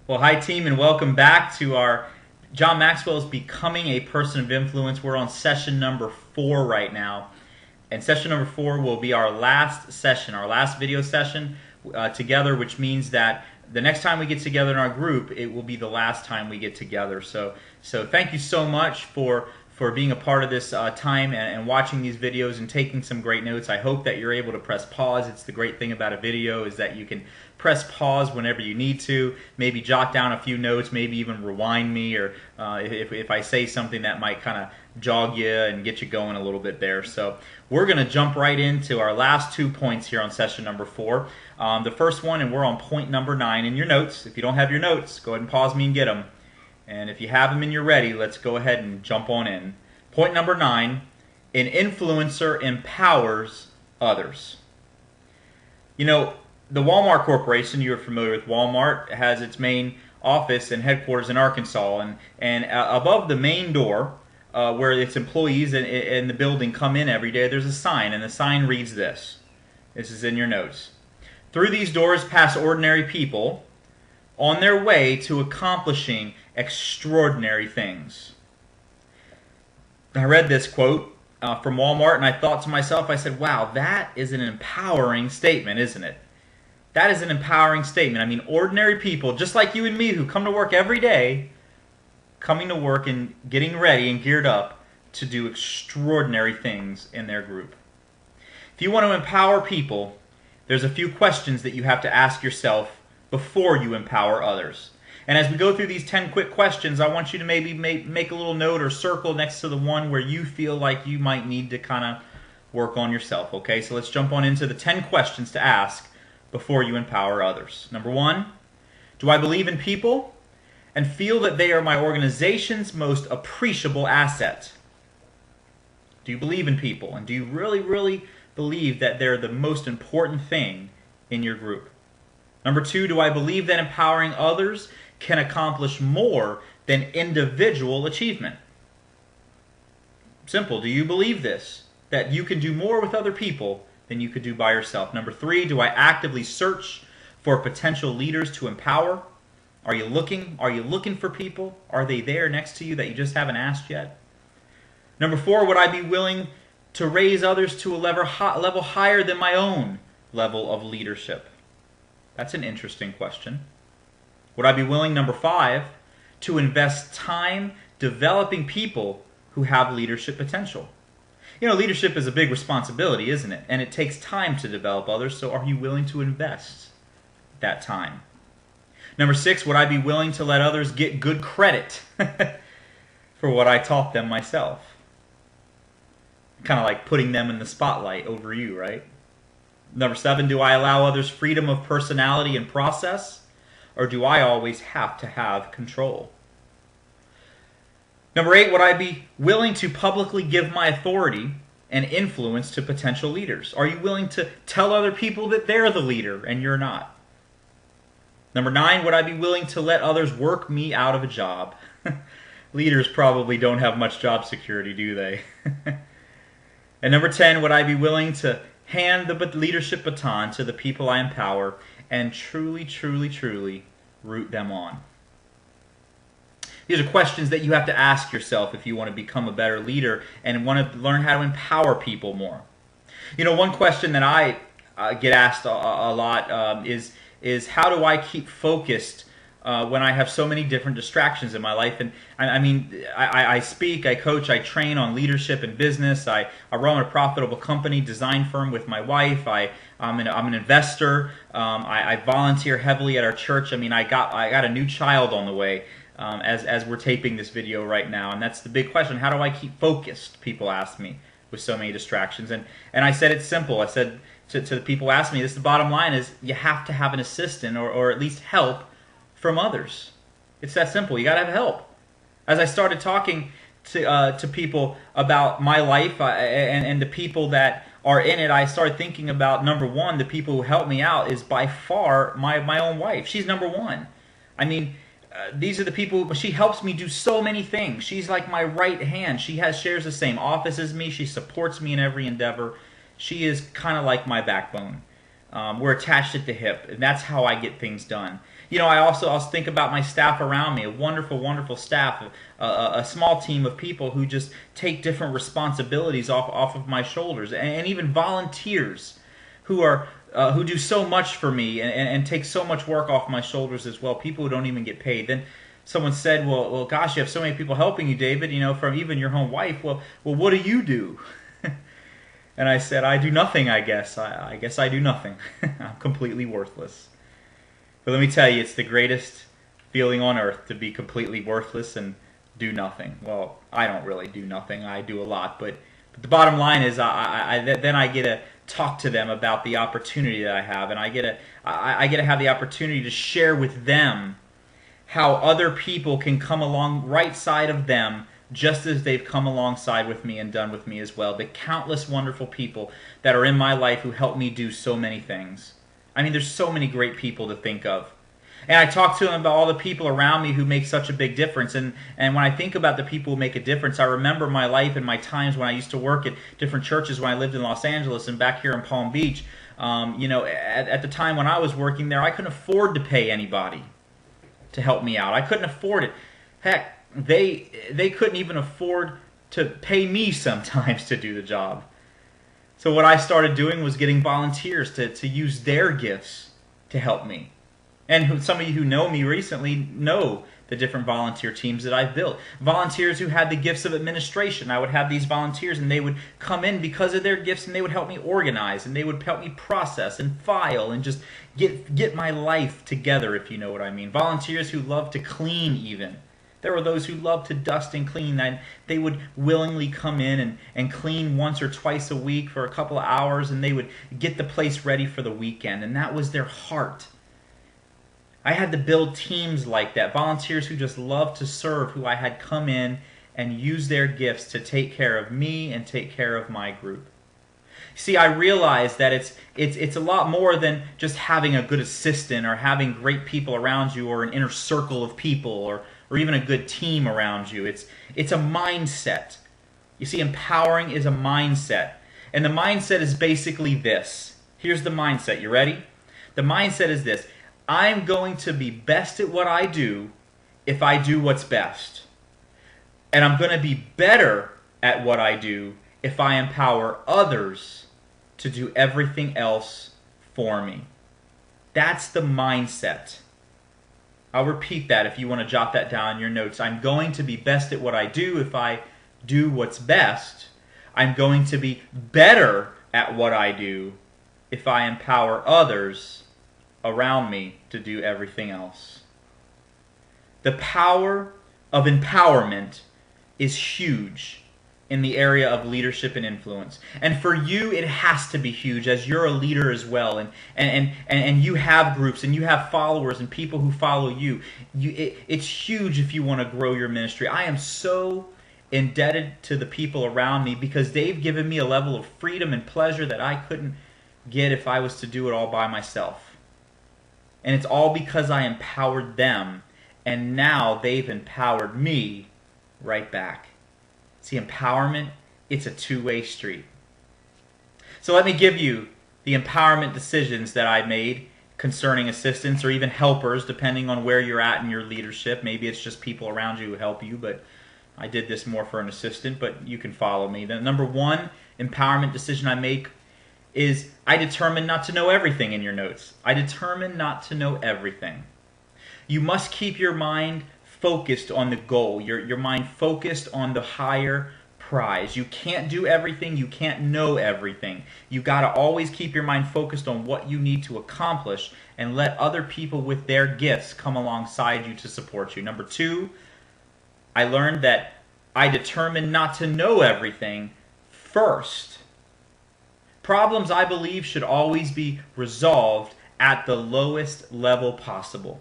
Well, hi team, and welcome back to our John Maxwell's Becoming a Person of Influence. We're on session number 4 right now, and session number 4 will be our last session, our last video session together, which means that the next time we get together in our group, it will be the last time we get together. So thank you so much for being a part of this time and watching these videos and taking some great notes. I hope that you're able to press pause. It's the great thing about a video is that you can press pause whenever you need to, maybe jot down a few notes, maybe even rewind me, or if I say something that might kind of jog you and get you going a little bit there. So we're going to jump right into our last 2 points here on session number 4. The first one, and we're on point number 9 in your notes. If you don't have your notes, go ahead and pause me and get them. And if you have them and you're ready, let's go ahead and jump on in. Point number 9, an influencer empowers others. You know, the Walmart Corporation, you're familiar with Walmart, has its main office and headquarters in Arkansas. And above the main door, where its employees in the building come in every day, there's a sign, and the sign reads this. This is in your notes. Through these doors pass ordinary people on their way to accomplishing extraordinary things. I read this quote from Walmart, and I thought to myself, I said, wow, that is an empowering statement, isn't it? That is an empowering statement. I mean, ordinary people, just like you and me, who come to work every day, coming to work and getting ready and geared up to do extraordinary things in their group. If you want to empower people, there's a few questions that you have to ask yourself before you empower others. And as we go through these 10 quick questions, I want you to maybe make a little note or circle next to the one where you feel like you might need to kind of work on yourself. Okay, so let's jump on into the 10 questions to ask before you empower others. Number 1, do I believe in people and feel that they are my organization's most appreciable asset? Do you believe in people, and do you really, really believe that they're the most important thing in your group? Number 2, do I believe that empowering others can accomplish more than individual achievement? Simple. Do you believe this? That you can do more with other people than you could do by yourself? Number 3, do I actively search for potential leaders to empower? Are you looking? Are you looking for people? Are they there next to you that you just haven't asked yet? Number 4, would I be willing to raise others to a level higher than my own level of leadership? That's an interesting question. Would I be willing, number 5, to invest time developing people who have leadership potential? You know, leadership is a big responsibility, isn't it? And it takes time to develop others, so are you willing to invest that time? Number 6, would I be willing to let others get good credit for what I taught them myself? Kind of like putting them in the spotlight over you, right? Number 7, do I allow others freedom of personality and process, or do I always have to have control? Number 8, would I be willing to publicly give my authority and influence to potential leaders? Are you willing to tell other people that they're the leader and you're not? Number 9, would I be willing to let others work me out of a job? Leaders probably don't have much job security, do they? And number 10, would I be willing to hand the leadership baton to the people I empower and truly, truly, truly root them on? These are questions that you have to ask yourself if you want to become a better leader and want to learn how to empower people more. You know, one question that I get asked a lot is how do I keep focused when I have so many different distractions in my life? And I speak, I coach, I train on leadership and business. I run a profitable company design firm with my wife. I'm an investor. I volunteer heavily at our church. I mean, I got a new child on the way as we're taping this video right now, and that's the big question. How do I keep focused? People ask me with so many distractions, and I said it's simple. I said to the people ask me, this is the bottom line, is you have to have an assistant or at least help from others. It's that simple. You got to have help. As I started talking to people about my life and the people that are in it, I started thinking about, number 1, the people who help me out is by far my own wife. She's number 1. I mean, these are the people. She helps me do so many things. She's like my right hand. She shares the same office as me. She supports me in every endeavor. She is kind of like my backbone. We're attached at the hip, and that's how I get things done. You know, I'll think about my staff around me, a wonderful, wonderful staff, a small team of people who just take different responsibilities off of my shoulders, and even volunteers who do so much for me and take so much work off my shoulders as well. People who don't even get paid. Then someone said, well, gosh, you have so many people helping you, David. You know, from even your home wife. Well, what do you do? And I said, I do nothing. I guess I do nothing. I'm completely worthless. But let me tell you, it's the greatest feeling on earth to be completely worthless and do nothing. Well, I don't really do nothing. I do a lot, but the bottom line is, then I get to talk to them about the opportunity that I have, and I get to have the opportunity to share with them how other people can come along right side of them, just as they've come alongside with me and done with me as well. The countless wonderful people that are in my life who help me do so many things. I mean, there's so many great people to think of. And I talk to them about all the people around me who make such a big difference. And when I think about the people who make a difference, I remember my life and my times when I used to work at different churches when I lived in Los Angeles and back here in Palm Beach. You know, at the time when I was working there, I couldn't afford to pay anybody to help me out. I couldn't afford it. Heck, they couldn't even afford to pay me sometimes to do the job. So what I started doing was getting volunteers to use their gifts to help me. And some of you who know me recently know the different volunteer teams that I've built. Volunteers who had the gifts of administration. I would have these volunteers and they would come in because of their gifts and they would help me organize and they would help me process and file and just get my life together, if you know what I mean. Volunteers who love to clean even. There were those who loved to dust and clean, and they would willingly come in and clean once or twice a week for a couple of hours, and they would get the place ready for the weekend, and that was their heart. I had to build teams like that, volunteers who just loved to serve, who I had come in and use their gifts to take care of me and take care of my group. See, I realized that it's a lot more than just having a good assistant or having great people around you or an inner circle of people or even a good team around you. It's a mindset. You see, empowering is a mindset. And the mindset is basically this. Here's the mindset. You ready? The mindset is this. I'm going to be best at what I do if I do what's best. And I'm going to be better at what I do if I empower others to do everything else for me. That's the mindset. I'll repeat that if you want to jot that down in your notes. I'm going to be best at what I do if I do what's best. I'm going to be better at what I do if I empower others around me to do everything else. The power of empowerment is huge in the area of leadership and influence. And for you, it has to be huge as you're a leader as well. And you have groups and you have followers and people who follow you. It's huge if you want to grow your ministry. I am so indebted to the people around me because they've given me a level of freedom and pleasure that I couldn't get if I was to do it all by myself. And it's all because I empowered them, and now they've empowered me right back. See, empowerment, it's a two-way street. So let me give you the empowerment decisions that I made concerning assistants or even helpers, depending on where you're at in your leadership. Maybe it's just people around you who help you, but I did this more for an assistant, but you can follow me. The number one empowerment decision I make is I determined not to know everything in your notes. I determined not to know everything. You must keep your mind focused on the goal, your mind focused on the higher prize. You can't do everything, you can't know everything. You got to always keep your mind focused on what you need to accomplish and let other people with their gifts come alongside you to support you. Number two, I learned that I determined not to know everything first. Problems, I believe, should always be resolved at the lowest level possible.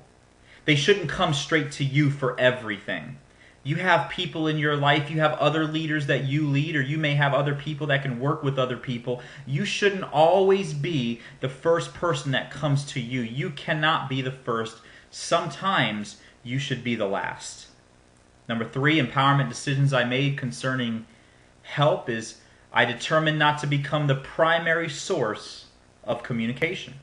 They shouldn't come straight to you for everything. You have people in your life, you have other leaders that you lead, or you may have other people that can work with other people. You shouldn't always be the first person that comes to you. You cannot be the first. Sometimes you should be the last. Number three, empowerment decisions I made concerning help is I determined not to become the primary source of communication.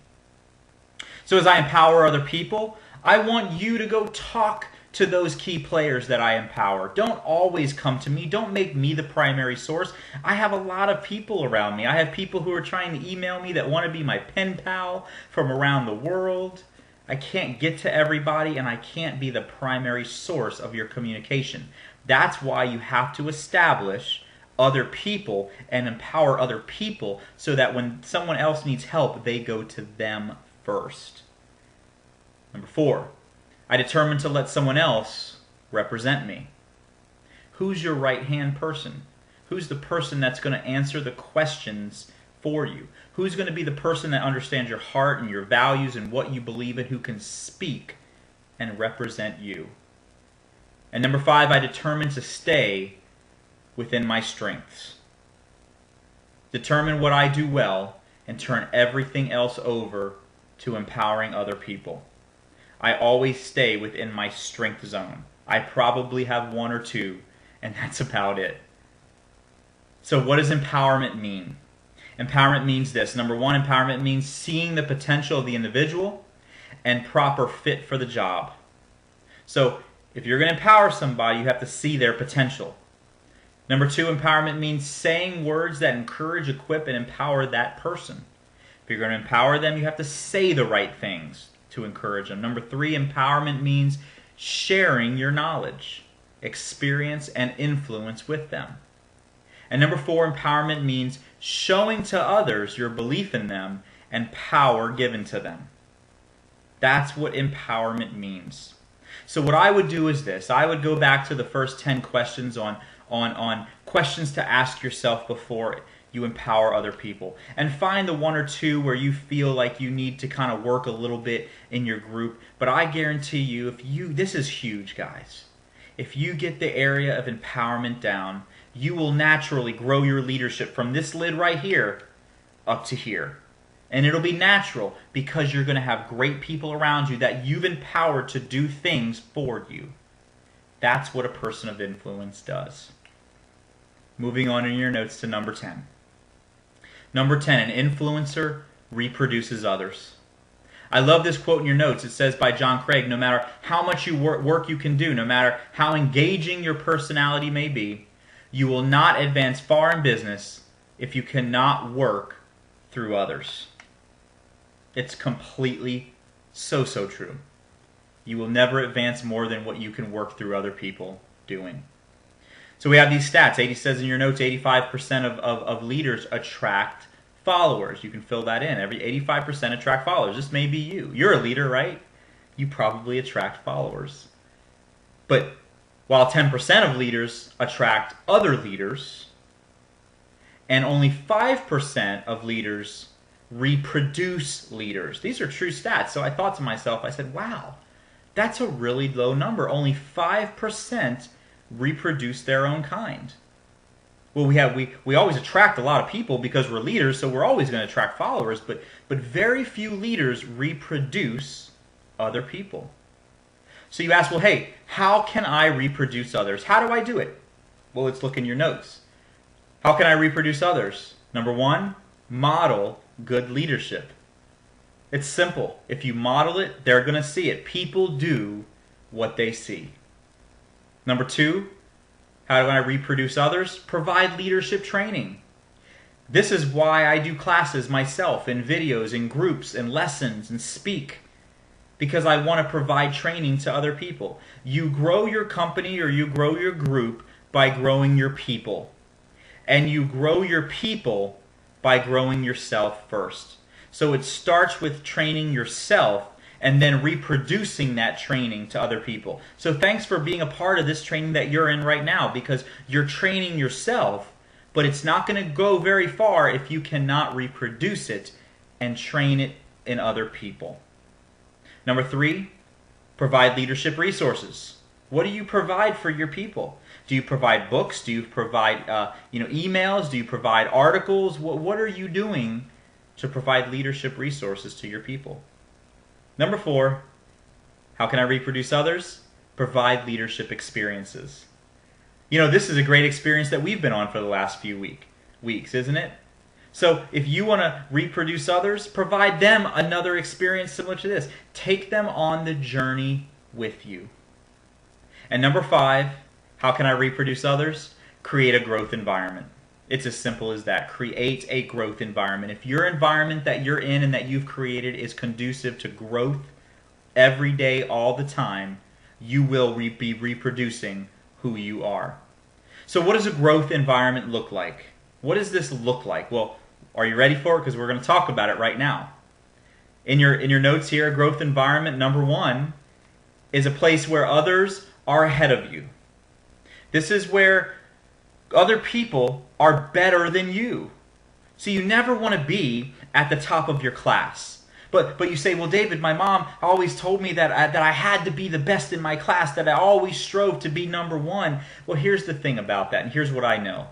So as I empower other people, I want you to go talk to those key players that I empower. Don't always come to me. Don't make me the primary source. I have a lot of people around me. I have people who are trying to email me that want to be my pen pal from around the world. I can't get to everybody, and I can't be the primary source of your communication. That's why you have to establish other people and empower other people so that when someone else needs help, they go to them first. Number 4, I determined to let someone else represent me. Who's your right-hand person? Who's the person that's going to answer the questions for you? Who's going to be the person that understands your heart and your values and what you believe in, who can speak and represent you? And number 5, I determined to stay within my strengths. Determine what I do well and turn everything else over to empowering other people. I always stay within my strength zone. I probably have 1 or 2, and that's about it. So what does empowerment mean? Empowerment means this. Number 1, empowerment means seeing the potential of the individual and proper fit for the job. So if you're going to empower somebody, you have to see their potential. Number 2, empowerment means saying words that encourage, equip, and empower that person. If you're going to empower them, you have to say the right things to encourage them. Number 3, empowerment means sharing your knowledge, experience, and influence with them. And number 4, empowerment means showing to others your belief in them and power given to them. That's what empowerment means. So what I would do is this. I would go back to the first 10 questions on questions to ask yourself before you empower other people, and find the 1 or 2 where you feel like you need to kind of work a little bit in your group. But I guarantee you, this is huge, guys. If you get the area of empowerment down, you will naturally grow your leadership from this lid right here up to here. And it'll be natural because you're going to have great people around you that you've empowered to do things for you. That's what a person of influence does. Moving on in your notes to number 10. Number 10, an influencer reproduces others. I love this quote in your notes. It says by John Craig, no matter how much work you can do, no matter how engaging your personality may be, you will not advance far in business if you cannot work through others. It's completely so true. You will never advance more than what you can work through other people doing. So we have these stats. 80 says in your notes, 85% of leaders attract followers. You can fill that in. 85% attract followers. This may be you. You're a leader, right? You probably attract followers. But while 10% of leaders attract other leaders, and only 5% of leaders reproduce leaders. These are true stats. So I thought to myself, I said, wow, that's a really low number. Only 5% reproduce their own kind. Well, we always attract a lot of people because we're leaders, so we're always going to attract followers, but very few leaders reproduce other people. So you ask, well, hey, how can I reproduce others? How do I do it? Well, let's look in your notes. How can I reproduce others? Number 1, model good leadership. It's simple. If you model it, they're going to see it. People do what they see. Number 2, how do I reproduce others? Provide leadership training. This is why I do classes myself, in videos, in groups, in lessons, and speak. Because I want to provide training to other people. You grow your company or you grow your group by growing your people. And you grow your people by growing yourself first. So it starts with training yourself and then reproducing that training to other people. So thanks for being a part of this training that you're in right now, because you're training yourself, but it's not going to go very far if you cannot reproduce it and train it in other people. Number 3, provide leadership resources. What do you provide for your people? Do you provide books? Do you provide emails? Do you provide articles? What are you doing to provide leadership resources to your people? Number 4, how can I reproduce others? Provide leadership experiences. This is a great experience that we've been on for the last few weeks, isn't it? So if you want to reproduce others, provide them another experience similar to this. Take them on the journey with you. And number 5, how can I reproduce others? Create a growth environment. It's as simple as that. Create a growth environment. If your environment that you're in and that you've created is conducive to growth every day, all the time, you will be reproducing who you are. So what does a growth environment look like? What does this look like? Well, are you ready for it? Because we're going to talk about it right now. In your notes here, a growth environment, number 1, is a place where others are ahead of you. This is where other people are better than you. So you never want to be at the top of your class. But you say, well, David, my mom always told me that I had to be the best in my class, that I always strove to be number 1. Well, here's the thing about that, and here's what I know.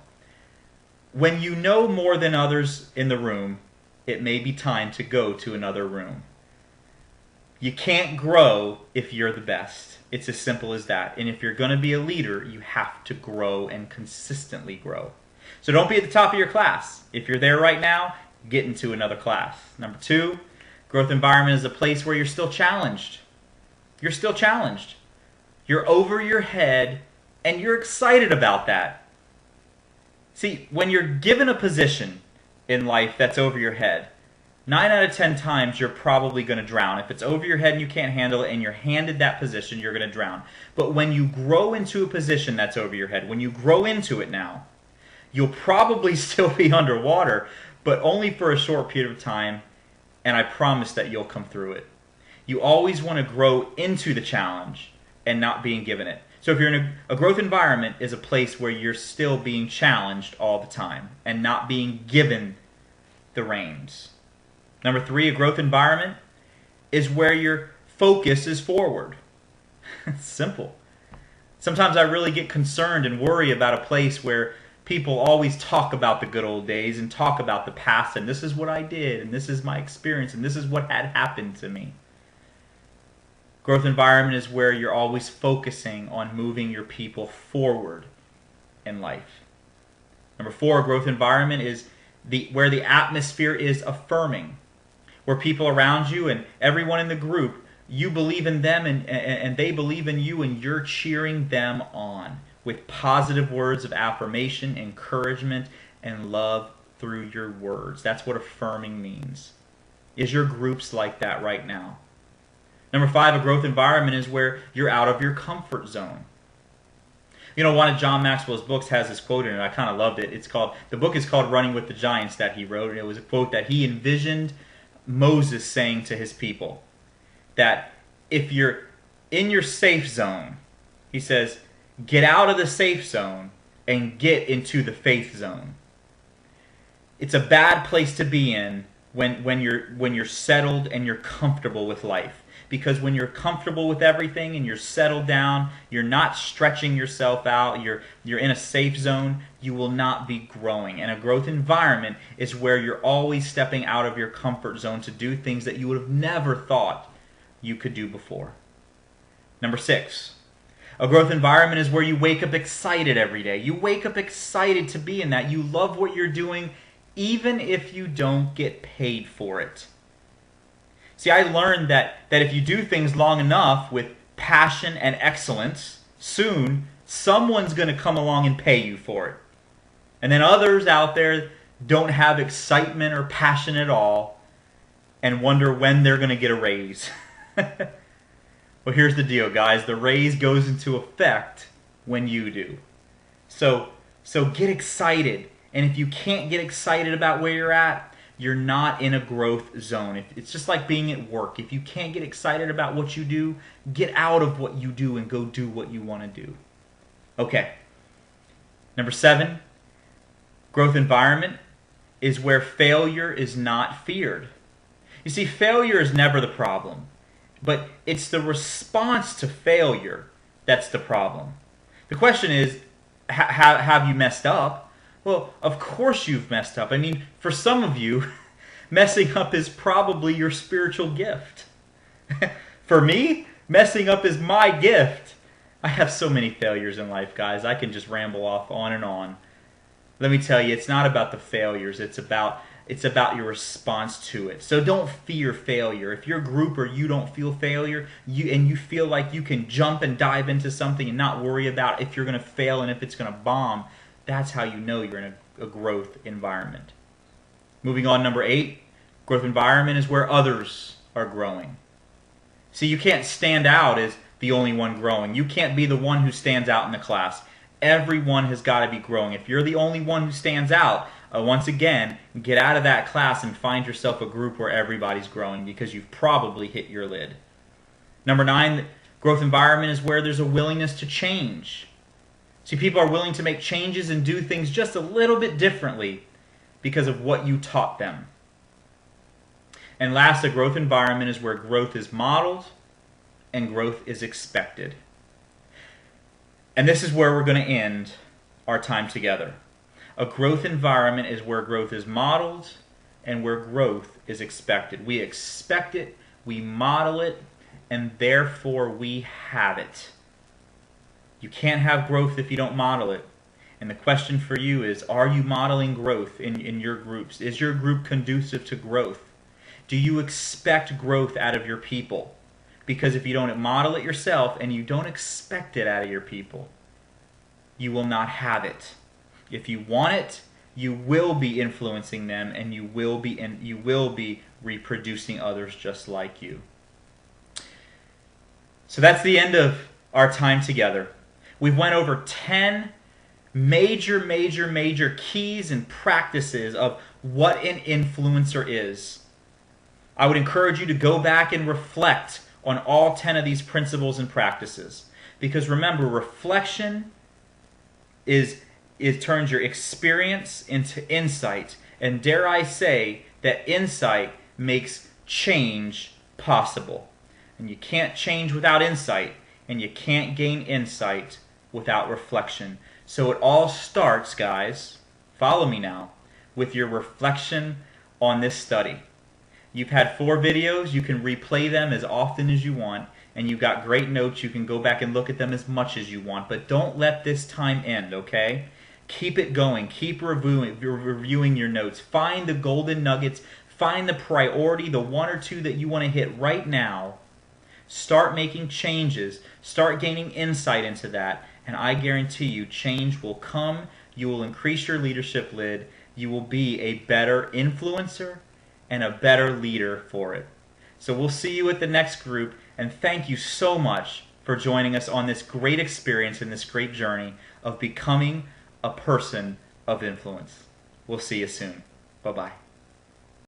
When you know more than others in the room, it may be time to go to another room. You can't grow if you're the best. It's as simple as that. And if you're going to be a leader, you have to grow and consistently grow. So don't be at the top of your class. If you're there right now, get into another class. Number 2, growth environment is a place where you're still challenged. You're still challenged. You're over your head, and you're excited about that. See, when you're given a position in life that's over your head, 9 out of 10 times you're probably going to drown. If it's over your head and you can't handle it and you're handed that position, you're going to drown. But when you grow into a position that's over your head, when you grow into it now, you'll probably still be underwater, but only for a short period of time, and I promise that you'll come through it. You always want to grow into the challenge and not being given it. So if you're in a growth environment is a place where you're still being challenged all the time and not being given the reins. Number 3, a growth environment is where your focus is forward. It's simple. Sometimes I really get concerned and worry about a place where people always talk about the good old days and talk about the past, and this is what I did, and this is my experience, and this is what had happened to me. Growth environment is where you're always focusing on moving your people forward in life. Number 4, a growth environment is where the atmosphere is affirming, where people around you and everyone in the group, you believe in them and they believe in you, and you're cheering them on with positive words of affirmation, encouragement, and love through your words. That's what affirming means. Is your groups like that right now? Number 5, a growth environment is where you're out of your comfort zone. You know, one of John Maxwell's books has this quote in it. I kind of loved it. The book is called Running with the Giants that he wrote, and it was a quote that he envisioned Moses saying to his people, that if you're in your safe zone, he says, get out of the safe zone and get into the faith zone. It's a bad place to be in when you're settled and you're comfortable with life. Because when you're comfortable with everything and you're settled down, you're not stretching yourself out, you're in a safe zone, you will not be growing. And a growth environment is where you're always stepping out of your comfort zone to do things that you would have never thought you could do before. Number 6, a growth environment is where you wake up excited every day. You wake up excited to be in that. You love what you're doing, even if you don't get paid for it. See, I learned that if you do things long enough with passion and excellence, soon someone's going to come along and pay you for it. And then others out there don't have excitement or passion at all and wonder when they're going to get a raise. Well, here's the deal, guys. The raise goes into effect when you do. So get excited. And if you can't get excited about where you're at, you're not in a growth zone. It's just like being at work. If you can't get excited about what you do, get out of what you do and go do what you want to do. Okay. Number 7, growth environment is where failure is not feared. You see, failure is never the problem, but it's the response to failure that's the problem. The question is, have you messed up? Well, of course you've messed up. I mean, for some of you, messing up is probably your spiritual gift. For me, messing up is my gift. I have so many failures in life, guys. I can just ramble off on and on. Let me tell you, it's not about the failures. It's about it's about your response to it. So don't fear failure. If you're a group or you don't feel failure, and you feel like you can jump and dive into something and not worry about if you're going to fail and if it's going to bomb, that's how you know you're in a growth environment. Moving on, number 8, growth environment is where others are growing. See, you can't stand out as the only one growing. You can't be the one who stands out in the class. Everyone has got to be growing. If you're the only one who stands out, once again, get out of that class and find yourself a group where everybody's growing, because you've probably hit your lid. Number 9, growth environment is where there's a willingness to change. See, people are willing to make changes and do things just a little bit differently because of what you taught them. And last, a growth environment is where growth is modeled and growth is expected. And this is where we're going to end our time together. A growth environment is where growth is modeled and where growth is expected. We expect it, we model it, and therefore we have it. You can't have growth if you don't model it. And the question for you is, are you modeling growth in your groups? Is your group conducive to growth? Do you expect growth out of your people? Because if you don't model it yourself and you don't expect it out of your people, you will not have it. If you want it, you will be influencing them, and you will be reproducing others just like you. So that's the end of our time together. We've went over 10 major keys and practices of what an influencer is. I would encourage you to go back and reflect on all 10 of these principles and practices. Because remember, reflection it turns your experience into insight. And dare I say that insight makes change possible. And you can't change without insight, and you can't gain insight without reflection. So it all starts, guys, follow me now, with your reflection on this study. You've had 4 videos. You can replay them as often as you want, and you've got great notes. You can go back and look at them as much as you want, but don't let this time end, okay? Keep it going. Keep reviewing your notes. Find the golden nuggets. Find the priority, the 1 or 2 that you want to hit right now. Start making changes. Start gaining insight into that, and I guarantee you change will come. You will increase your leadership lid. You will be a better influencer and a better leader for it. So we'll see you at the next group, and thank you so much for joining us on this great experience and this great journey of becoming a person of influence. We'll see you soon. Bye-bye.